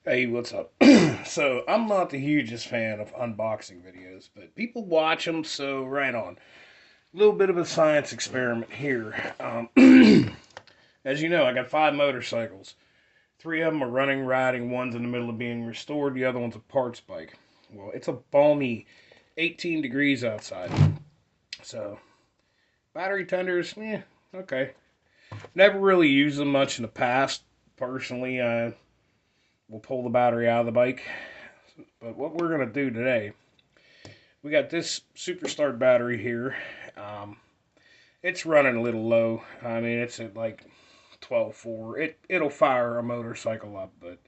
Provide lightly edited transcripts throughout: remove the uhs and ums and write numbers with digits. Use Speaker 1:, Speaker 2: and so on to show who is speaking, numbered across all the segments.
Speaker 1: Hey, what's up? So, I'm not the hugest fan of unboxing videos, but people watch them, so right on. A little bit of a science experiment here. As you know, I got 5 motorcycles. Three of them are running, riding, one's in the middle of being restored, the other one's a parts bike. Well, it's a balmy 18 degrees outside. So, battery tenders, okay. Never really used them much in the past. Personally, I will pull the battery out of the bike. But what we're going to do today, we got this Superstart battery here. Um, it's running a little low. I mean, it's at like 12.4. It'll fire a motorcycle up, but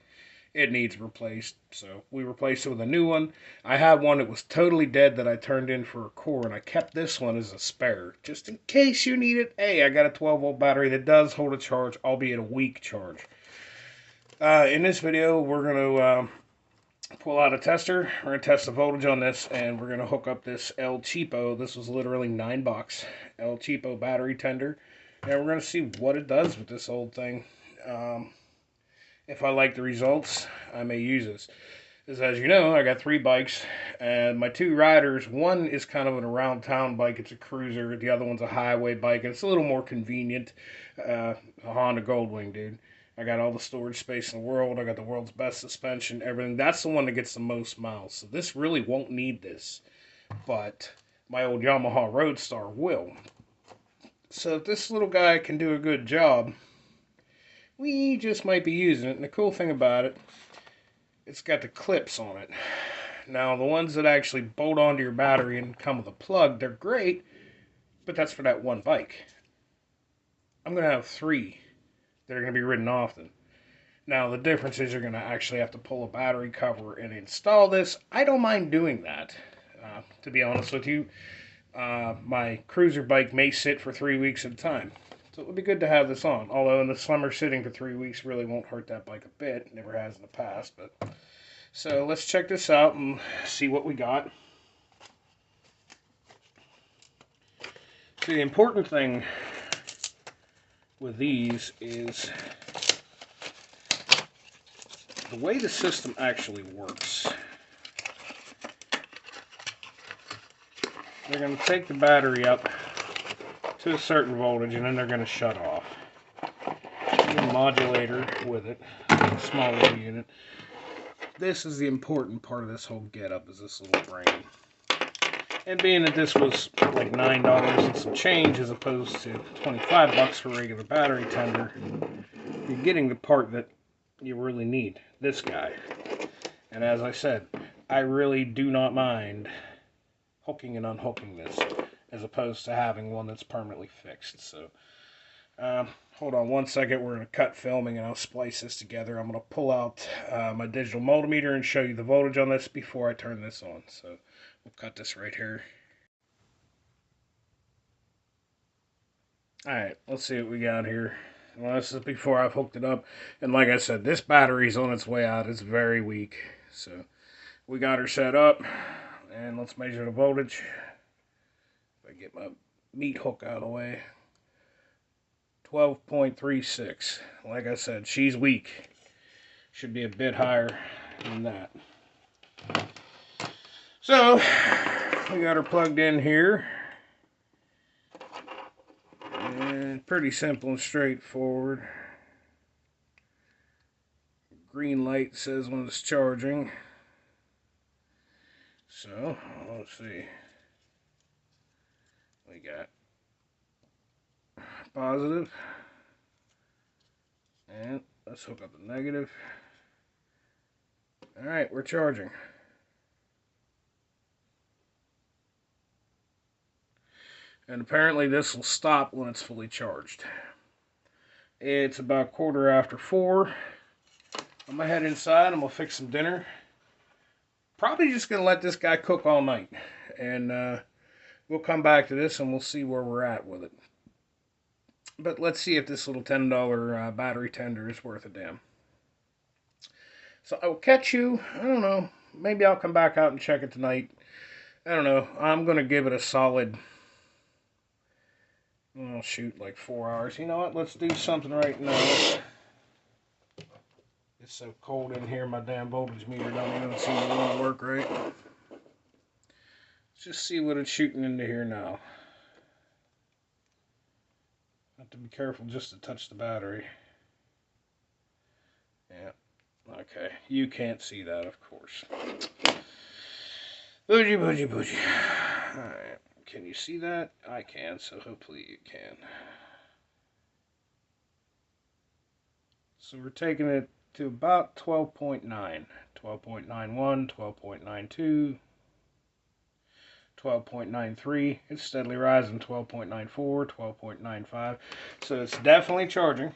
Speaker 1: it needs replaced. So we replaced it with a new one. I had one that was totally dead that I turned in for a core, and I kept this one as a spare, just in case you need it. Hey, I got a 12-volt battery that does hold a charge, albeit a weak charge. In this video, we're going to pull out a tester. We're gonna test the voltage on this, and we're gonna hook up this El Cheapo. This was literally $9. El Cheapo battery tender, and we're gonna see what it does with this old thing. Um, if I like the results, I may use this. As you know, I got 3 bikes, and my 2 riders. One is kind of an around town bike. It's a cruiser. The other one's a highway bike, and it's a little more convenient. A Honda Goldwing, dude. I got all the storage space in the world. I got the world's best suspension, everything. That's the one that gets the most miles. So this really won't need this, but my old Yamaha Roadstar will. So if this little guy can do a good job, we just might be using it. And the cool thing about it, it's got the clips on it. Now, the ones that actually bolt onto your battery and come with a plug, they're great, but that's for that one bike. I'm going to have 3 that are going to be ridden often. Now, the difference is you're going to actually have to pull a battery cover and install this. I don't mind doing that, to be honest with you. My cruiser bike may sit for 3 weeks at a time. So it would be good to have this on. Although in the summer, sitting for 3 weeks really won't hurt that bike a bit. Never has in the past. But so let's check this out and see what we got. See, the important thing with these is the way the system actually works. They're going to take the battery up to a certain voltage, and then they're going to shut off. A modulator with it, a small little unit. This is the important part of this whole getup, is this little brain. And being that this was like $9 and some change as opposed to $25 for regular battery tender, you're getting the part that you really need, this guy. And as I said, I really do not mind hooking and unhooking this, as opposed to having one that's permanently fixed. So, hold on one second. We're going to cut filming and I'll splice this together. I'm going to pull out my digital multimeter and show you the voltage on this before I turn this on. So, we'll cut this right here. Alright, let's see what we got here. Well, this is before I've hooked it up. And like I said, this battery's on its way out. It's very weak. So, we got her set up. And let's measure the voltage. If I get my meat hook out of the way. 12.36. Like I said, she's weak. Should be a bit higher than that. So, we got her plugged in here. And pretty simple and straightforward. Green light says when it's charging. So, let's see. We got positive. And let's hook up the negative. Alright, we're charging. And apparently this will stop when it's fully charged. It's about 4:15. I'm going to head inside. I'm going to fix some dinner. Probably just going to let this guy cook all night. And we'll come back to this and we'll see where we're at with it. But let's see if this little $10 battery tender is worth a damn. So I will catch you, I don't know, maybe I'll come back out and check it tonight. I don't know. I'm going to give it a solid, oh shoot, like 4 hours. You know what? Let's do something right now. It's so cold in here, my damn voltage meter don't even seem to want to work right. Let's just see what it's shooting into here now. Have to be careful just to touch the battery. Yeah, okay. You can't see that, of course. Bougie. Alright, can you see that? I can, so hopefully you can. So we're taking it to about 12.9. 12.91, 12.92, 12.93. It's steadily rising. 12.94, 12.95. So it's definitely charging.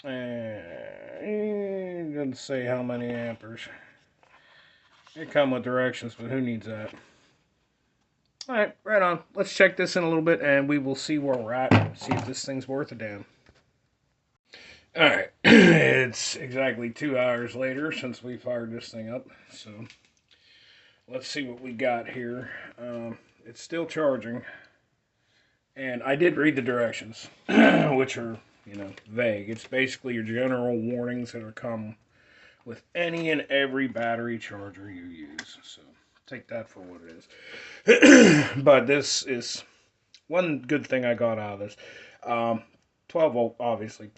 Speaker 1: And it doesn't say how many amperes. They come with directions, but who needs that? Alright, right on. Let's check this in a little bit and we will see where we're at. See if this thing's worth a damn. Alright, it's exactly 2 hours later since we fired this thing up. So let's see what we got here. It's still charging. And I did read the directions, which are, vague. It's basically your general warnings that are come with any and every battery charger you use. So take that for what it is. But this is one good thing I got out of this. 12 volt, obviously.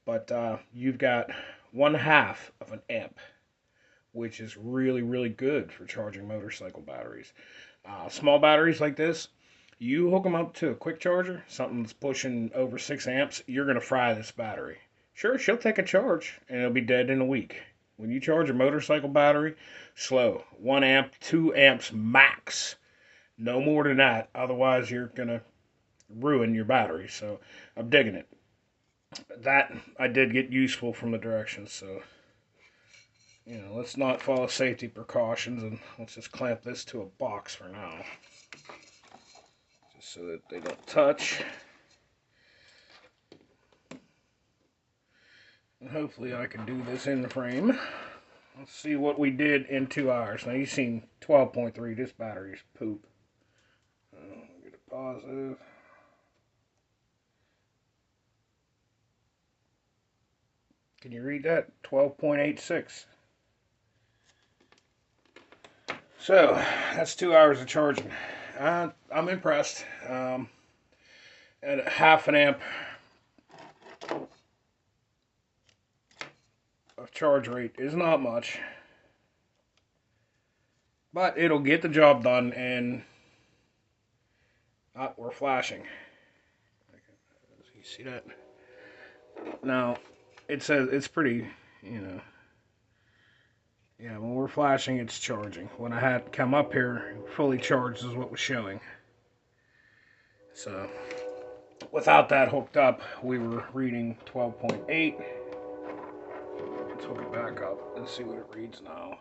Speaker 1: But you've got 1/2 of an amp, which is really, really good for charging motorcycle batteries. Small batteries like this, you hook them up to a quick charger, something that's pushing over 6 amps, you're going to fry this battery. Sure, she'll take a charge, and it'll be dead in a week. When you charge a motorcycle battery, slow. 1 amp, 2 amps max. No more than that, otherwise you're going to ruin your battery. So I'm digging it. That I did get useful from the directions, so let's not follow safety precautions, and let's just clamp this to a box for now, just so that they don't touch. And hopefully I can do this in the frame. Let's see what we did in 2 hours. Now you've seen 12.3. This battery's poop. Get a positive. Can you read that? 12.86. So, that's 2 hours of charging. I'm impressed. At 1/2 an amp of charge rate is not much. But it'll get the job done, and we're flashing. You see that? Now, it says it's pretty, yeah, when we're flashing, it's charging. When I had come up here, fully charged is what was showing. So, without that hooked up, we were reading 12.8. Let's hook it back up and see what it reads now.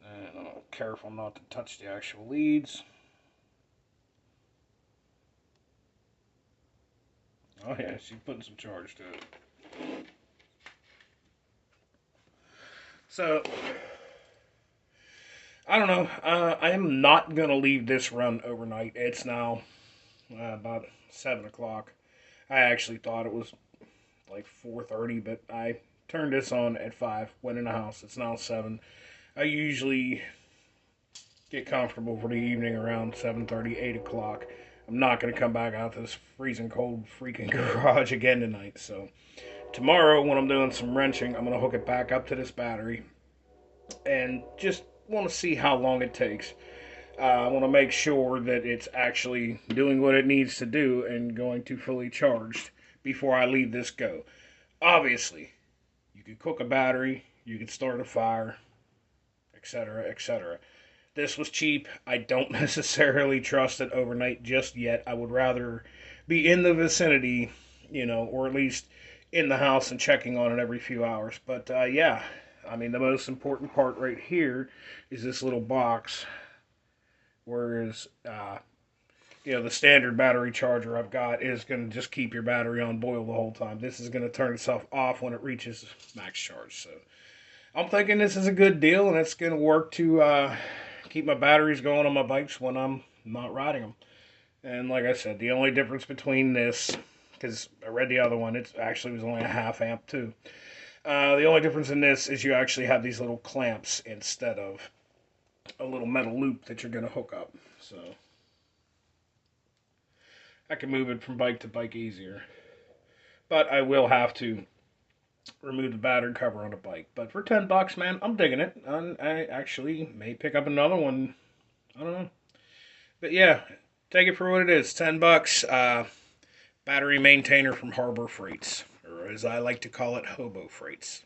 Speaker 1: And I'm careful not to touch the actual leads. Oh yeah, she's putting some charge to it. So, I don't know. I am not going to leave this run overnight. It's now about 7 o'clock. I actually thought it was like 4:30, but I turned this on at 5, went in the house. It's now 7. I usually get comfortable for the evening around 7:30, 8 o'clock. I'm not going to come back out to this freezing cold freaking garage again tonight. So tomorrow when I'm doing some wrenching, I'm going to hook it back up to this battery and just want to see how long it takes. I want to make sure that it's actually doing what it needs to do and going to fully charged before I leave this go. Obviously, you could cook a battery, you could start a fire, etc., etc. This was cheap. I don't necessarily trust it overnight just yet. I would rather be in the vicinity, or at least in the house and checking on it every few hours. But yeah, I mean, the most important part right here is this little box. Whereas, the standard battery charger I've got is going to just keep your battery on boil the whole time. This is going to turn itself off when it reaches max charge. So I'm thinking this is a good deal, and it's going to work to keep my batteries going on my bikes when I'm not riding them. And like I said, the only difference between this, because I read the other one, it actually was only a half amp too. The only difference in this is you actually have these little clamps instead of a little metal loop that you're going to hook up. So I can move it from bike to bike easier. But I will have to remove the battery cover on the bike. But for $10, man, I'm digging it. And I actually may pick up another one. I don't know. But yeah, take it for what it is. $10. Battery maintainer from Harbor Freights, or as I like to call it, Hobo Freights.